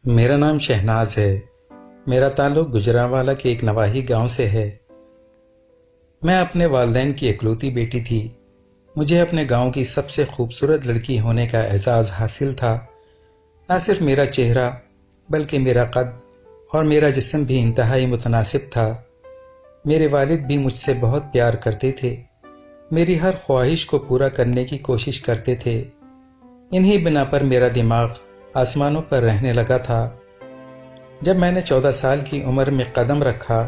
میرا نام شہناز ہے۔ میرا تعلق گجرانوالہ کے ایک نواحی گاؤں سے ہے۔ میں اپنے والدین کی اکلوتی بیٹی تھی۔ مجھے اپنے گاؤں کی سب سے خوبصورت لڑکی ہونے کا اعزاز حاصل تھا۔ نہ صرف میرا چہرہ بلکہ میرا قد اور میرا جسم بھی انتہائی متناسب تھا۔ میرے والد بھی مجھ سے بہت پیار کرتے تھے، میری ہر خواہش کو پورا کرنے کی کوشش کرتے تھے۔ انہی بنا پر میرا دماغ آسمانوں پر رہنے لگا تھا۔ جب میں نے 14 سال کی عمر میں قدم رکھا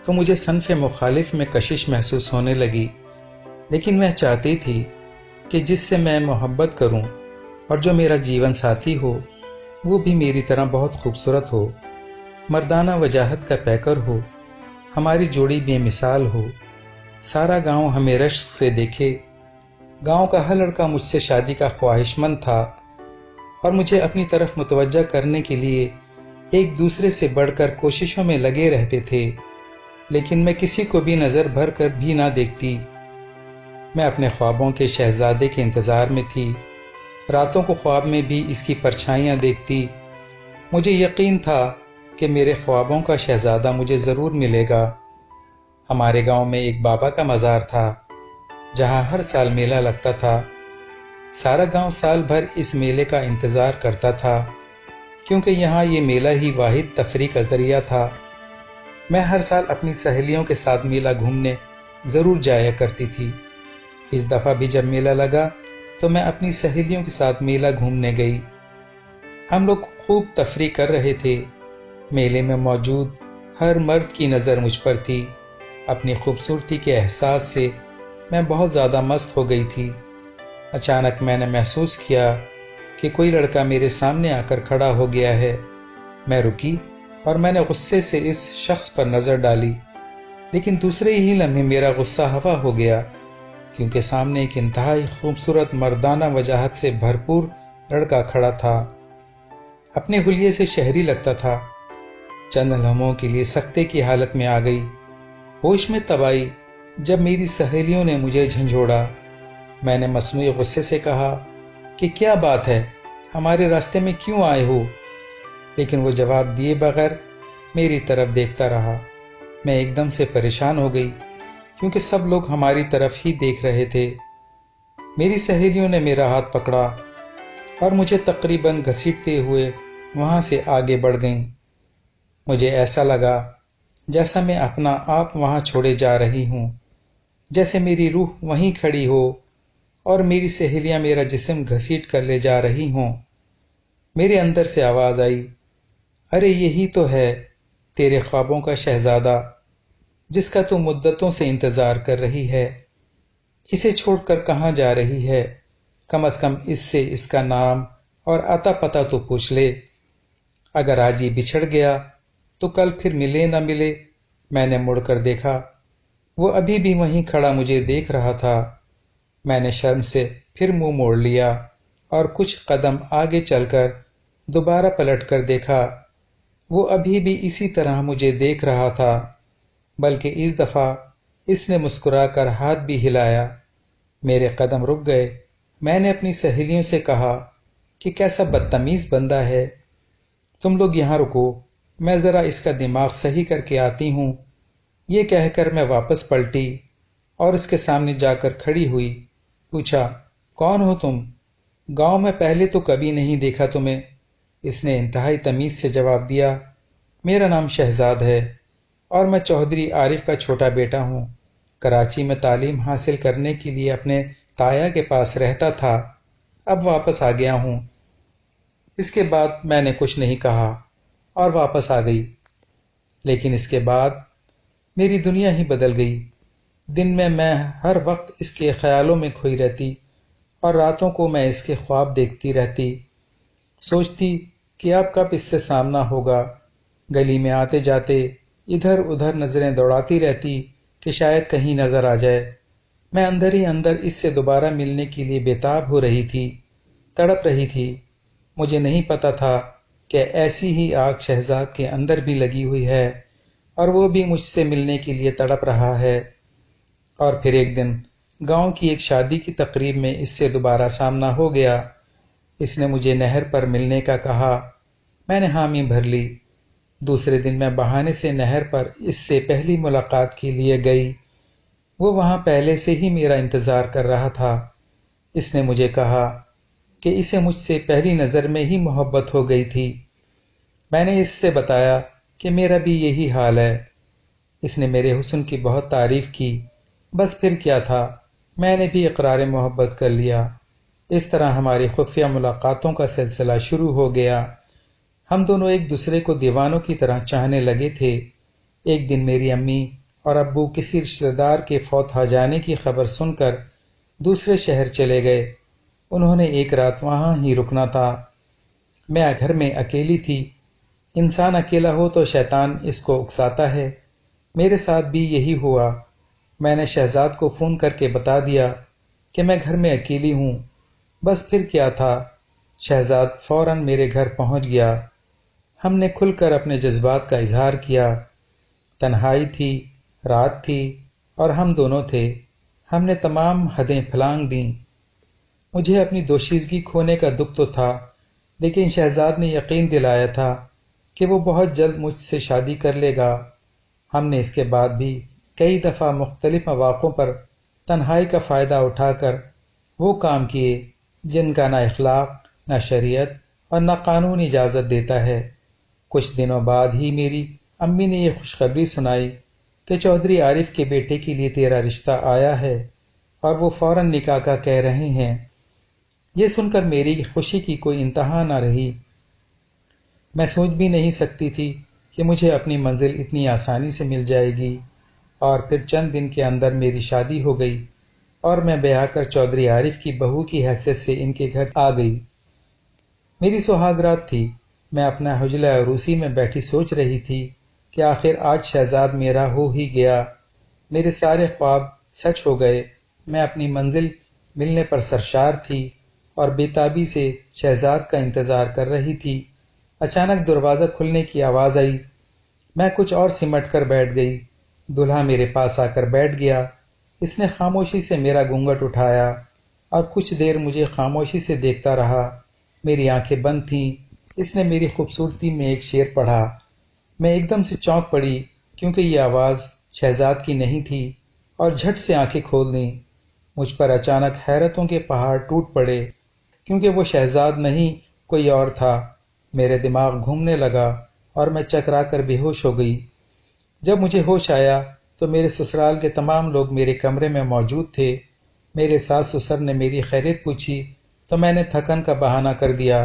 تو مجھے صنف مخالف میں کشش محسوس ہونے لگی، لیکن میں چاہتی تھی کہ جس سے میں محبت کروں اور جو میرا جیون ساتھی ہو وہ بھی میری طرح بہت خوبصورت ہو، مردانہ وجاہت کا پیکر ہو، ہماری جوڑی بے مثال ہو، سارا گاؤں ہمیں رشک سے دیکھے۔ گاؤں کا ہر لڑکا مجھ سے شادی کا خواہش مند تھا اور مجھے اپنی طرف متوجہ کرنے کے لیے ایک دوسرے سے بڑھ کر کوششوں میں لگے رہتے تھے، لیکن میں کسی کو بھی نظر بھر کر بھی نہ دیکھتی۔ میں اپنے خوابوں کے شہزادے کے انتظار میں تھی، راتوں کو خواب میں بھی اس کی پرچھائیاں دیکھتی۔ مجھے یقین تھا کہ میرے خوابوں کا شہزادہ مجھے ضرور ملے گا۔ ہمارے گاؤں میں ایک بابا کا مزار تھا جہاں ہر سال میلہ لگتا تھا۔ سارا گاؤں سال بھر اس میلے کا انتظار کرتا تھا، کیونکہ یہاں یہ میلہ ہی واحد تفریح کا ذریعہ تھا۔ میں ہر سال اپنی سہیلیوں کے ساتھ میلہ گھومنے ضرور جایا کرتی تھی۔ اس دفعہ بھی جب میلہ لگا تو میں اپنی سہیلیوں کے ساتھ میلہ گھومنے گئی۔ ہم لوگ خوب تفریح کر رہے تھے۔ میلے میں موجود ہر مرد کی نظر مجھ پر تھی۔ اپنی خوبصورتی کے احساس سے میں بہت زیادہ مست ہو گئی تھی۔ اچانک میں نے محسوس کیا کہ کوئی لڑکا میرے سامنے آ کر کھڑا ہو گیا ہے۔ میں رکی اور میں نے غصے سے اس شخص پر نظر ڈالی، لیکن دوسرے ہی لمحے میرا غصہ ہوا ہو گیا، کیونکہ سامنے ایک انتہائی خوبصورت مردانہ وجاہت سے بھرپور لڑکا کھڑا تھا۔ اپنے حلیے سے شہری لگتا تھا۔ چند لمحوں کے لیے سکتے کی حالت میں آ گئی۔ ہوش میں تب آئی جب میری سہیلیوں نے مجھے جھنجھوڑا۔ میں نے مصنوعی غصے سے کہا کہ کیا بات ہے، ہمارے راستے میں کیوں آئے ہو؟ لیکن وہ جواب دیے بغیر میری طرف دیکھتا رہا۔ میں ایک دم سے پریشان ہو گئی، کیونکہ سب لوگ ہماری طرف ہی دیکھ رہے تھے۔ میری سہیلیوں نے میرا ہاتھ پکڑا اور مجھے تقریباً گھسیٹتے ہوئے وہاں سے آگے بڑھ گئیں۔ مجھے ایسا لگا جیسا میں اپنا آپ وہاں چھوڑے جا رہی ہوں، جیسے میری روح وہیں کھڑی ہو اور میری سہیلیاں میرا جسم گھسیٹ کر لے جا رہی ہوں۔ میرے اندر سے آواز آئی، ارے یہی تو ہے تیرے خوابوں کا شہزادہ، جس کا تو مدتوں سے انتظار کر رہی ہے۔ اسے چھوڑ کر کہاں جا رہی ہے؟ کم از کم اس سے اس کا نام اور اتا پتہ تو پوچھ لے۔ اگر آج یہ بچھڑ گیا تو کل پھر ملے نہ ملے۔ میں نے مڑ کر دیکھا، وہ ابھی بھی وہیں کھڑا مجھے دیکھ رہا تھا۔ میں نے شرم سے پھر منہ موڑ لیا اور کچھ قدم آگے چل کر دوبارہ پلٹ کر دیکھا۔ وہ ابھی بھی اسی طرح مجھے دیکھ رہا تھا، بلکہ اس دفعہ اس نے مسکرا کر ہاتھ بھی ہلایا۔ میرے قدم رک گئے۔ میں نے اپنی سہیلیوں سے کہا کہ کیسا بدتمیز بندہ ہے، تم لوگ یہاں رکو، میں ذرا اس کا دماغ صحیح کر کے آتی ہوں۔ یہ کہہ کر میں واپس پلٹی اور اس کے سامنے جا کر کھڑی ہوئی۔ پوچھا، کون ہو تم؟ گاؤں میں پہلے تو کبھی نہیں دیکھا تمہیں۔ اس نے انتہائی تمیز سے جواب دیا، میرا نام شہزاد ہے اور میں چودھری عارف کا چھوٹا بیٹا ہوں۔ کراچی میں تعلیم حاصل کرنے کے لیے اپنے تایا کے پاس رہتا تھا، اب واپس آ گیا ہوں۔ اس کے بعد میں نے کچھ نہیں کہا اور واپس آ گئی، لیکن اس کے بعد میری دنیا ہی بدل گئی۔ دن میں ہر وقت اس کے خیالوں میں کھوئی رہتی اور راتوں کو میں اس کے خواب دیکھتی رہتی، سوچتی کہ اب کب اس سے سامنا ہوگا۔ گلی میں آتے جاتے ادھر ادھر نظریں دوڑاتی رہتی کہ شاید کہیں نظر آ جائے۔ میں اندر ہی اندر اس سے دوبارہ ملنے کے لیے بےتاب ہو رہی تھی، تڑپ رہی تھی۔ مجھے نہیں پتا تھا کہ ایسی ہی آگ شہزاد کے اندر بھی لگی ہوئی ہے اور وہ بھی مجھ سے ملنے کے لیے تڑپ رہا ہے۔ اور پھر ایک دن گاؤں کی ایک شادی کی تقریب میں اس سے دوبارہ سامنا ہو گیا۔ اس نے مجھے نہر پر ملنے کا کہا۔ میں نے حامی بھر لی۔ دوسرے دن میں بہانے سے نہر پر اس سے پہلی ملاقات کے لیے گئی۔ وہ وہاں پہلے سے ہی میرا انتظار کر رہا تھا۔ اس نے مجھے کہا کہ اسے مجھ سے پہلی نظر میں ہی محبت ہو گئی تھی۔ میں نے اس سے بتایا کہ میرا بھی یہی حال ہے۔ اس نے میرے حسن کی بہت تعریف کی۔ بس پھر کیا تھا، میں نے بھی اقرار محبت کر لیا۔ اس طرح ہماری خفیہ ملاقاتوں کا سلسلہ شروع ہو گیا۔ ہم دونوں ایک دوسرے کو دیوانوں کی طرح چاہنے لگے تھے۔ ایک دن میری امی اور ابو کسی رشتہ دار کے فوت ہو جانے کی خبر سن کر دوسرے شہر چلے گئے۔ انہوں نے ایک رات وہاں ہی رکنا تھا۔ میں گھر میں اکیلی تھی۔ انسان اکیلا ہو تو شیطان اس کو اکساتا ہے۔ میرے ساتھ بھی یہی ہوا۔ میں نے شہزاد کو فون کر کے بتا دیا کہ میں گھر میں اکیلی ہوں۔ بس پھر کیا تھا، شہزاد فوراً میرے گھر پہنچ گیا۔ ہم نے کھل کر اپنے جذبات کا اظہار کیا۔ تنہائی تھی، رات تھی اور ہم دونوں تھے۔ ہم نے تمام حدیں پھلانگ دیں۔ مجھے اپنی دوشیزگی کھونے کا دکھ تو تھا، لیکن شہزاد نے یقین دلایا تھا کہ وہ بہت جلد مجھ سے شادی کر لے گا۔ ہم نے اس کے بعد بھی کئی دفعہ مختلف مواقعوں پر تنہائی کا فائدہ اٹھا کر وہ کام کیے جن کا نہ اخلاق، نہ شریعت اور نہ قانون اجازت دیتا ہے۔ کچھ دنوں بعد ہی میری امی نے یہ خوشخبری سنائی کہ چودھری عارف کے بیٹے کے لیے تیرا رشتہ آیا ہے اور وہ فوراً نکاح کا کہہ رہے ہیں۔ یہ سن کر میری خوشی کی کوئی انتہا نہ رہی۔ میں سوچ بھی نہیں سکتی تھی کہ مجھے اپنی منزل اتنی آسانی سے مل جائے گی، اور پھر چند دن کے اندر میری شادی ہو گئی اور میں بیاہ کر چودھری عارف کی بہو کی حیثیت سے ان کے گھر آ گئی۔ میری سہاگ رات تھی۔ میں اپنا حجلہ عروسی میں بیٹھی سوچ رہی تھی کہ آخر آج شہزاد میرا ہو ہی گیا۔ میرے سارے خواب سچ ہو گئے۔ میں اپنی منزل ملنے پر سرشار تھی اور بے تابی سے شہزاد کا انتظار کر رہی تھی۔ اچانک دروازہ کھلنے کی آواز آئی۔ میں کچھ اور سمٹ کر بیٹھ گئی۔ دولہا میرے پاس آ کر بیٹھ گیا۔ اس نے خاموشی سے میرا گھونگھٹ اٹھایا اور کچھ دیر مجھے خاموشی سے دیکھتا رہا۔ میری آنکھیں بند تھیں۔ اس نے میری خوبصورتی میں ایک شعر پڑھا۔ میں ایک دم سے چونک پڑی کیونکہ یہ آواز شہزاد کی نہیں تھی اور جھٹ سے آنکھیں کھول دیں۔ مجھ پر اچانک حیرتوں کے پہاڑ ٹوٹ پڑے کیونکہ وہ شہزاد نہیں کوئی اور تھا۔ میرے دماغ گھومنے لگا اور میں چکرا کر بے ہوش ہو گئی۔ جب مجھے ہوش آیا تو میرے سسرال کے تمام لوگ میرے کمرے میں موجود تھے۔ میرے ساس سسر نے میری خیریت پوچھی تو میں نے تھکن کا بہانہ کر دیا۔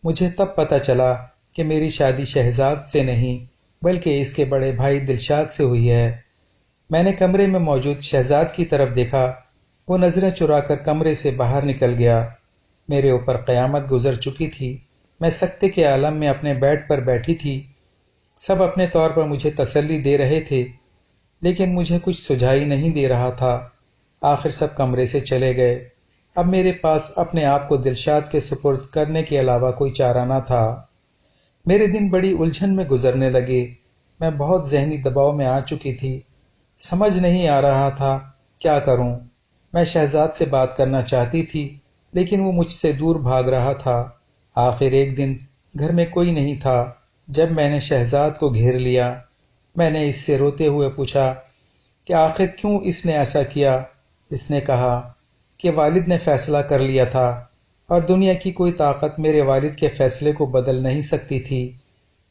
مجھے تب پتہ چلا کہ میری شادی شہزاد سے نہیں بلکہ اس کے بڑے بھائی دلشاد سے ہوئی ہے۔ میں نے کمرے میں موجود شہزاد کی طرف دیکھا۔ وہ نظریں چرا کر کمرے سے باہر نکل گیا۔ میرے اوپر قیامت گزر چکی تھی۔ میں سکتے کے عالم میں اپنے بیڈ پر بیٹھی تھی۔ سب اپنے طور پر مجھے تسلی دے رہے تھے، لیکن مجھے کچھ سجھائی نہیں دے رہا تھا۔ آخر سب کمرے سے چلے گئے۔ اب میرے پاس اپنے آپ کو دلشاد کے سپرد کرنے کے علاوہ کوئی چارہ نہ تھا۔ میرے دن بڑی الجھن میں گزرنے لگے۔ میں بہت ذہنی دباؤ میں آ چکی تھی۔ سمجھ نہیں آ رہا تھا کیا کروں۔ میں شہزاد سے بات کرنا چاہتی تھی لیکن وہ مجھ سے دور بھاگ رہا تھا۔ آخر ایک دن گھر میں کوئی نہیں تھا جب میں نے شہزاد کو گھیر لیا۔ میں نے اس سے روتے ہوئے پوچھا کہ آخر کیوں اس نے ایسا کیا۔ اس نے کہا کہ والد نے فیصلہ کر لیا تھا اور دنیا کی کوئی طاقت میرے والد کے فیصلے کو بدل نہیں سکتی تھی،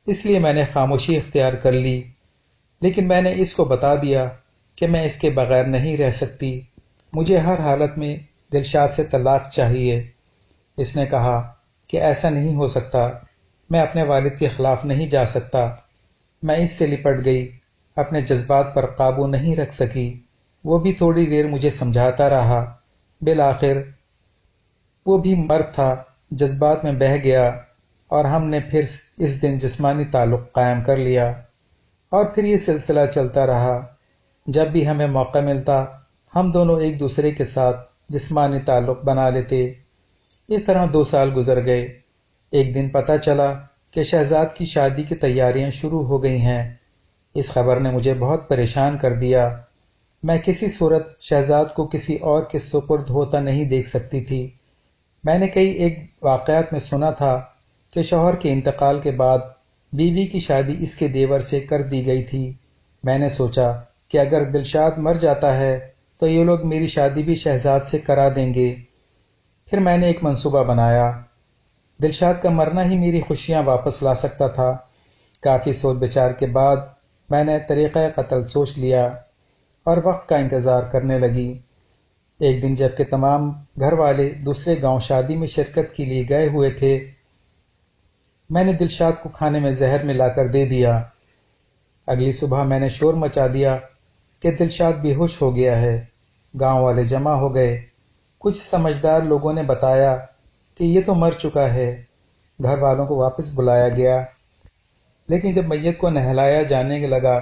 اس لیے میں نے خاموشی اختیار کر لی۔ لیکن میں نے اس کو بتا دیا کہ میں اس کے بغیر نہیں رہ سکتی۔ مجھے ہر حالت میں دلشاد سے طلاق چاہیے۔ اس نے کہا کہ ایسا نہیں ہو سکتا، میں اپنے والد کے خلاف نہیں جا سکتا۔ میں اس سے لپٹ گئی، اپنے جذبات پر قابو نہیں رکھ سکی۔ وہ بھی تھوڑی دیر مجھے سمجھاتا رہا۔ بالآخر وہ بھی مرد تھا، جذبات میں بہہ گیا اور ہم نے پھر اس دن جسمانی تعلق قائم کر لیا، اور پھر یہ سلسلہ چلتا رہا۔ جب بھی ہمیں موقع ملتا ہم دونوں ایک دوسرے کے ساتھ جسمانی تعلق بنا لیتے۔ اس طرح 2 سال گزر گئے۔ ایک دن پتہ چلا کہ شہزاد کی شادی کی تیاریاں شروع ہو گئی ہیں۔ اس خبر نے مجھے بہت پریشان کر دیا۔ میں کسی صورت شہزاد کو کسی اور کے سپرد ہوتا نہیں دیکھ سکتی تھی۔ میں نے کئی ایک واقعات میں سنا تھا کہ شوہر کے انتقال کے بعد بیوی کی شادی اس کے دیور سے کر دی گئی تھی۔ میں نے سوچا کہ اگر دلشاد مر جاتا ہے تو یہ لوگ میری شادی بھی شہزاد سے کرا دیں گے۔ پھر میں نے ایک منصوبہ بنایا۔ دلشاد کا مرنا ہی میری خوشیاں واپس لا سکتا تھا۔ کافی سوچ بچار کے بعد میں نے طریقہ قتل سوچ لیا اور وقت کا انتظار کرنے لگی۔ ایک دن جب کہ تمام گھر والے دوسرے گاؤں شادی میں شرکت کے لیے گئے ہوئے تھے، میں نے دلشاد کو کھانے میں زہر ملا کر دے دیا۔ اگلی صبح میں نے شور مچا دیا کہ دلشاد بے ہوش ہو گیا ہے۔ گاؤں والے جمع ہو گئے۔ کچھ سمجھدار لوگوں نے بتایا کہ یہ تو مر چکا ہے۔ گھر والوں کو واپس بلایا گیا، لیکن جب میت کو نہلایا جانے لگا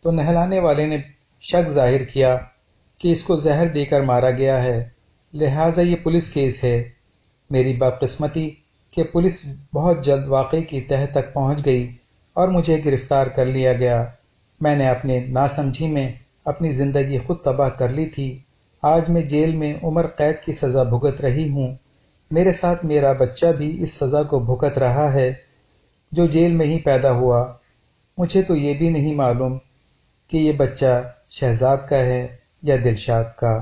تو نہلانے والے نے شک ظاہر کیا کہ اس کو زہر دے کر مارا گیا ہے، لہٰذا یہ پولیس کیس ہے۔ میری بدقسمتی کہ پولیس بہت جلد واقعے کی تہہ تک پہنچ گئی اور مجھے گرفتار کر لیا گیا۔ میں نے اپنے ناسمجھی میں اپنی زندگی خود تباہ کر لی تھی۔ آج میں جیل میں عمر قید کی سزا بھگت رہی ہوں۔ میرے ساتھ میرا بچہ بھی اس سزا کو بھگت رہا ہے جو جیل میں ہی پیدا ہوا۔ مجھے تو یہ بھی نہیں معلوم کہ یہ بچہ شہزاد کا ہے یا دلشاد کا۔